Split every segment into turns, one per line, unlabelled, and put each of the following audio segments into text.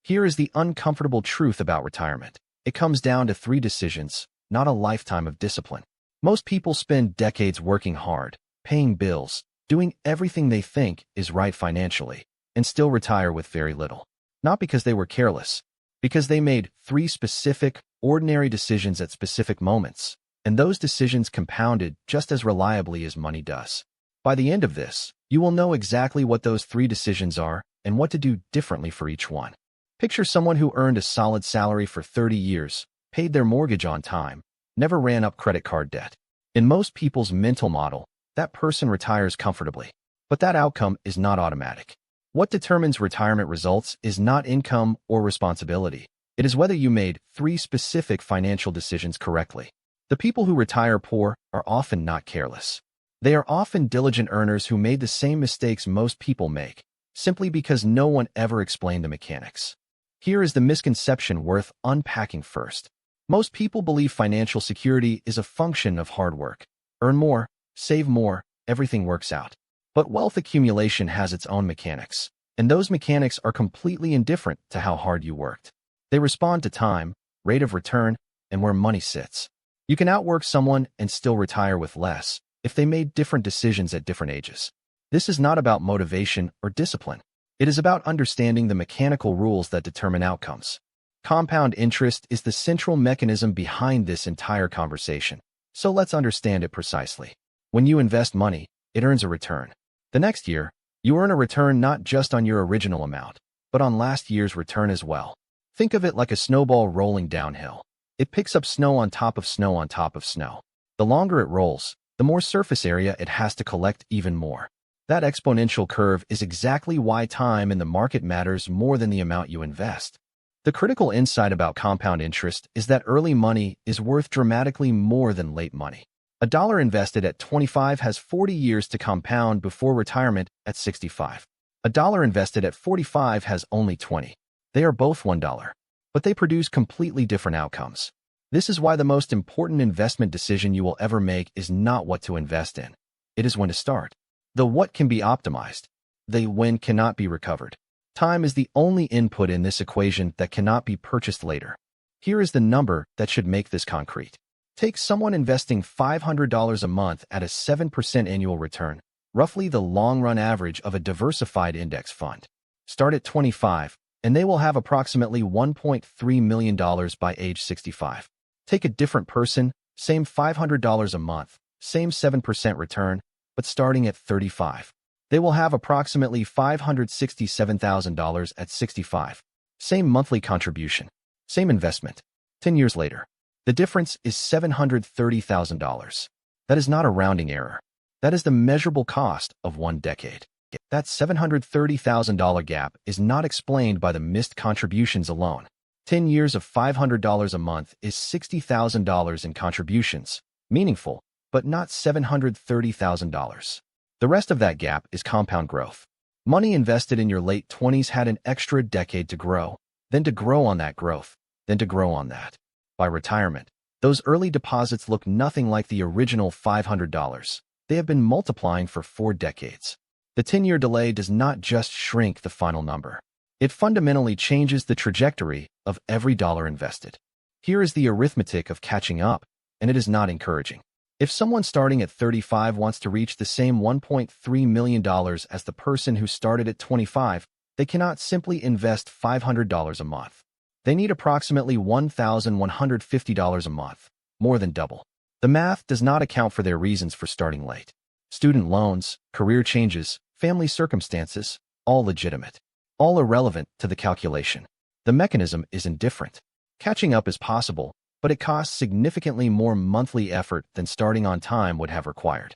Here is the uncomfortable truth about retirement. It comes down to three decisions, not a lifetime of discipline. Most people spend decades working hard, paying bills, doing everything they think is right financially, and still retire with very little. Not because they were careless, because they made three specific, ordinary decisions at specific moments, and those decisions compounded just as reliably as money does. By the end of this, you will know exactly what those three decisions are and what to do differently for each one. Picture someone who earned a solid salary for 30 years, paid their mortgage on time, never ran up credit card debt. In most people's mental model, that person retires comfortably. But that outcome is not automatic. What determines retirement results is not income or responsibility. It is whether you made three specific financial decisions correctly. The people who retire poor are often not careless. They are often diligent earners who made the same mistakes most people make, simply because no one ever explained the mechanics. Here is the misconception worth unpacking first. Most people believe financial security is a function of hard work. Earn more, save more, everything works out. But wealth accumulation has its own mechanics, and those mechanics are completely indifferent to how hard you worked. They respond to time, rate of return, and where money sits. You can outwork someone and still retire with less if they made different decisions at different ages. This is not about motivation or discipline. It is about understanding the mechanical rules that determine outcomes. Compound interest is the central mechanism behind this entire conversation, so let's understand it precisely. When you invest money, it earns a return. The next year, you earn a return not just on your original amount, but on last year's return as well. Think of it like a snowball rolling downhill. It picks up snow on top of snow on top of snow. The longer it rolls, the more surface area it has to collect even more. That exponential curve is exactly why time in the market matters more than the amount you invest. The critical insight about compound interest is that early money is worth dramatically more than late money. A dollar invested at 25 has 40 years to compound before retirement at 65. A dollar invested at 45 has only 20. They are both $1, but they produce completely different outcomes. This is why the most important investment decision you will ever make is not what to invest in. It is when to start. The what can be optimized. The when cannot be recovered. Time is the only input in this equation that cannot be purchased later. Here is the number that should make this concrete. Take someone investing $500 a month at a 7% annual return, roughly the long-run average of a diversified index fund. Start at 25, and they will have approximately $1.3 million by age 65. Take a different person, same $500 a month, same 7% return, but starting at 35. They will have approximately $567,000 at 65. Same monthly contribution, same investment. 10 years later, the difference is $730,000. That is not a rounding error. That is the measurable cost of 1 decade. That $730,000 gap is not explained by the missed contributions alone. 10 years of $500 a month is $60,000 in contributions, meaningful, but not $730,000. The rest of that gap is compound growth. Money invested in your late 20s had an extra decade to grow, then to grow on that growth, then to grow on that. By retirement, those early deposits look nothing like the original $500. They have been multiplying for 4 decades. The 10-year delay does not just shrink the final number. It fundamentally changes the trajectory of every dollar invested. Here is the arithmetic of catching up, and it is not encouraging. If someone starting at 35 wants to reach the same $1.3 million as the person who started at 25, they cannot simply invest $500 a month. They need approximately $1,150 a month, more than double. The math does not account for their reasons for starting late. Student loans, career changes, family circumstances, all legitimate, all irrelevant to the calculation. The mechanism is indifferent. Catching up is possible, but it costs significantly more monthly effort than starting on time would have required.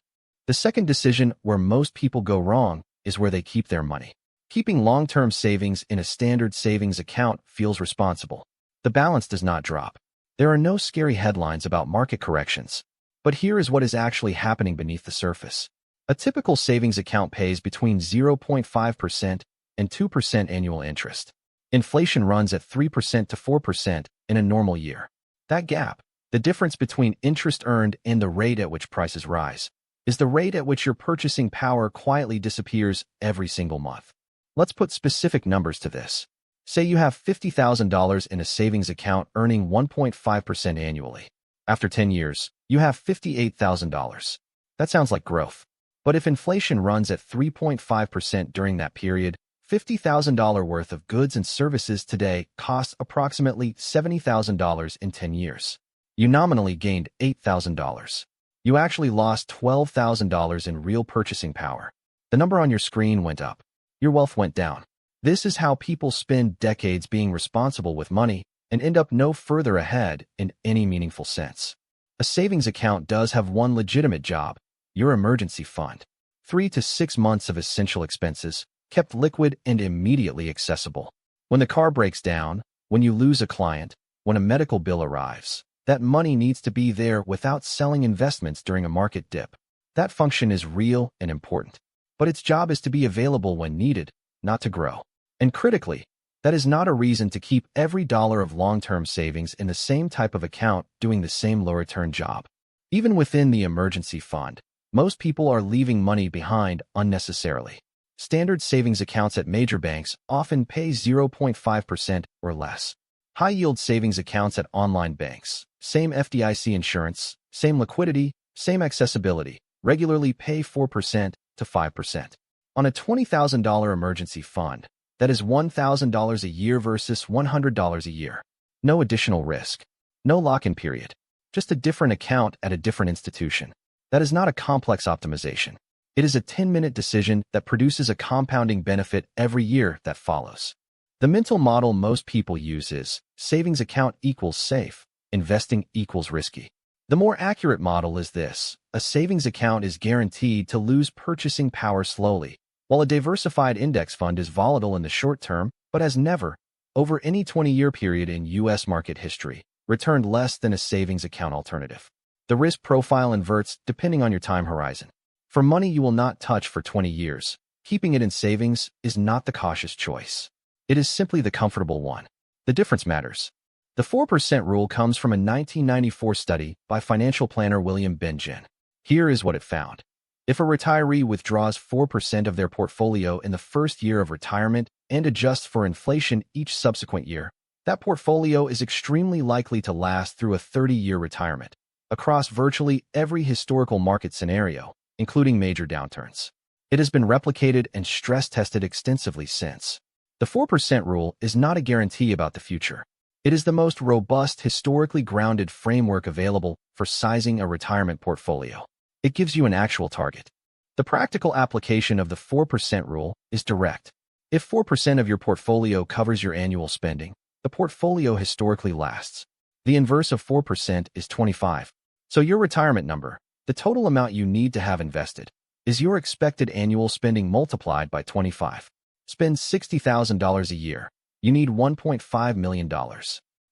The second decision where most people go wrong is where they keep their money. Keeping long-term savings in a standard savings account feels responsible. The balance does not drop. There are no scary headlines about market corrections, but here is what is actually happening beneath the surface. A typical savings account pays between 0.5% and 2% annual interest. Inflation runs at 3% to 4% in a normal year. That gap, the difference between interest earned and the rate at which prices rise, is the rate at which your purchasing power quietly disappears every single month. Let's put specific numbers to this. Say you have $50,000 in a savings account earning 1.5% annually. After 10 years, you have $58,000. That sounds like growth. But if inflation runs at 3.5% during that period, $50,000 worth of goods and services today costs approximately $70,000 in 10 years. You nominally gained $8,000. You actually lost $12,000 in real purchasing power. The number on your screen went up. Your wealth went down. This is how people spend decades being responsible with money and end up no further ahead in any meaningful sense. A savings account does have one legitimate job: your emergency fund. 3 to 6 months of essential expenses, kept liquid and immediately accessible. When the car breaks down, when you lose a client, when a medical bill arrives, that money needs to be there without selling investments during a market dip. That function is real and important. But its job is to be available when needed, not to grow. And critically, that is not a reason to keep every dollar of long-term savings in the same type of account doing the same low-return job. Even within the emergency fund, most people are leaving money behind unnecessarily. Standard savings accounts at major banks often pay 0.5% or less. High-yield savings accounts at online banks, same FDIC insurance, same liquidity, same accessibility, regularly pay 4% to 5%. On a $20,000 emergency fund, that is $1,000 a year versus $100 a year. No additional risk. No lock-in period. Just a different account at a different institution. That is not a complex optimization. It is a 10-minute decision that produces a compounding benefit every year that follows. The mental model most people use is savings account equals safe, investing equals risky. The more accurate model is this: a savings account is guaranteed to lose purchasing power slowly, while a diversified index fund is volatile in the short term, but has never, over any 20-year period in U.S. market history, returned less than a savings account alternative. The risk profile inverts depending on your time horizon. For money you will not touch for 20 years, keeping it in savings is not the cautious choice. It is simply the comfortable one. The difference matters. The 4% rule comes from a 1994 study by financial planner William Bengen. Here is what it found. If a retiree withdraws 4% of their portfolio in the first year of retirement and adjusts for inflation each subsequent year, that portfolio is extremely likely to last through a 30-year retirement, across virtually every historical market scenario, including major downturns. It has been replicated and stress-tested extensively since. The 4% rule is not a guarantee about the future. It is the most robust, historically grounded framework available for sizing a retirement portfolio. It gives you an actual target. The practical application of the 4% rule is direct. If 4% of your portfolio covers your annual spending, the portfolio historically lasts. The inverse of 4% is 25. So your retirement number, the total amount you need to have invested, is your expected annual spending multiplied by 25. Spend $60,000 a year. You need $1.5 million.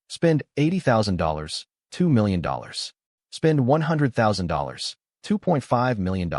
Spend $80,000, $2 million. Spend $100,000, $2.5 million.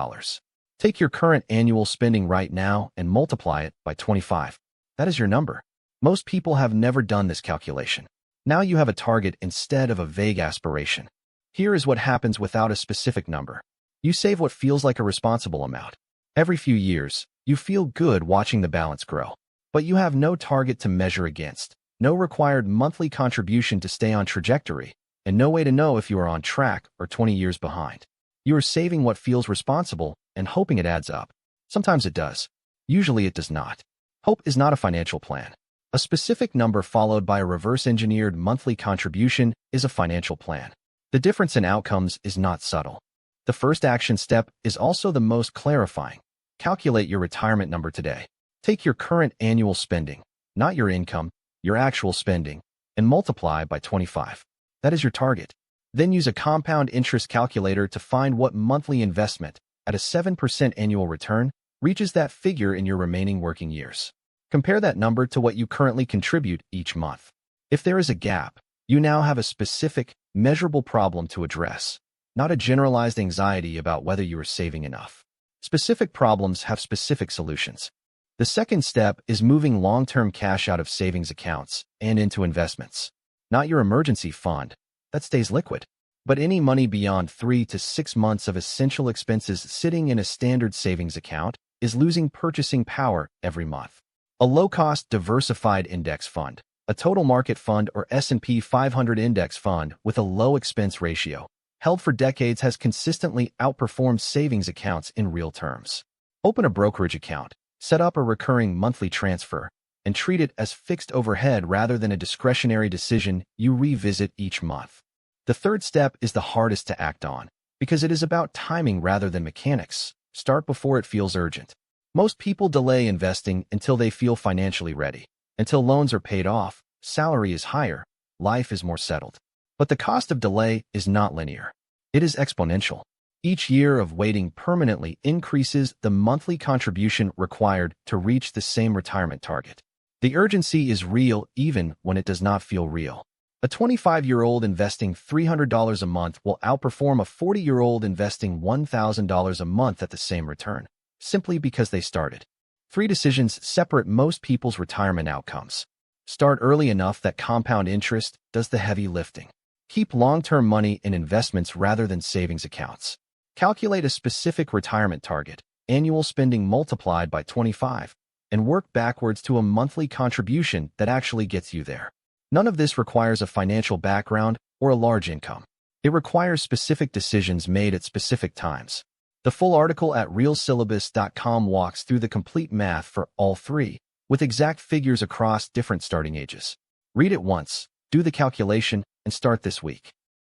Take your current annual spending right now and multiply it by 25. That is your number. Most people have never done this calculation. Now you have a target instead of a vague aspiration. Here is what happens without a specific number. You save what feels like a responsible amount. Every few years, you feel good watching the balance grow. But you have no target to measure against, no required monthly contribution to stay on trajectory, and no way to know if you are on track or 20 years behind. You are saving what feels responsible and hoping it adds up. Sometimes it does. Usually it does not. Hope is not a financial plan. A specific number followed by a reverse-engineered monthly contribution is a financial plan. The difference in outcomes is not subtle. The first action step is also the most clarifying. Calculate your retirement number today. Take your current annual spending, not your income, your actual spending, and multiply by 25. That is your target. Then use a compound interest calculator to find what monthly investment, at a 7% annual return, reaches that figure in your remaining working years. Compare that number to what you currently contribute each month. If there is a gap, you now have a specific, measurable problem to address, not a generalized anxiety about whether you are saving enough. Specific problems have specific solutions. The second step is moving long-term cash out of savings accounts and into investments. Not your emergency fund, that stays liquid, but any money beyond 3 to 6 months of essential expenses sitting in a standard savings account is losing purchasing power every month. A low-cost, diversified index fund, a total market fund or S&P 500 index fund with a low expense ratio, held for decades has consistently outperformed savings accounts in real terms. Open a brokerage account, set up a recurring monthly transfer, and treat it as fixed overhead rather than a discretionary decision you revisit each month. The third step is the hardest to act on, because it is about timing rather than mechanics. Start before it feels urgent. Most people delay investing until they feel financially ready. Until loans are paid off, salary is higher, life is more settled. But the cost of delay is not linear. It is exponential. Each year of waiting permanently increases the monthly contribution required to reach the same retirement target. The urgency is real even when it does not feel real. A 25-year-old investing $300 a month will outperform a 40-year-old investing $1,000 a month at the same return, simply because they started. 3 decisions separate most people's retirement outcomes. Start early enough that compound interest does the heavy lifting. Keep long-term money in investments rather than savings accounts. Calculate a specific retirement target, annual spending multiplied by 25, and work backwards to a monthly contribution that actually gets you there. None of this requires a financial background or a large income. It requires specific decisions made at specific times. The full article at realsyllabus.com walks through the complete math for all 3, with exact figures across different starting ages. Read it once, do the calculation, and start this week.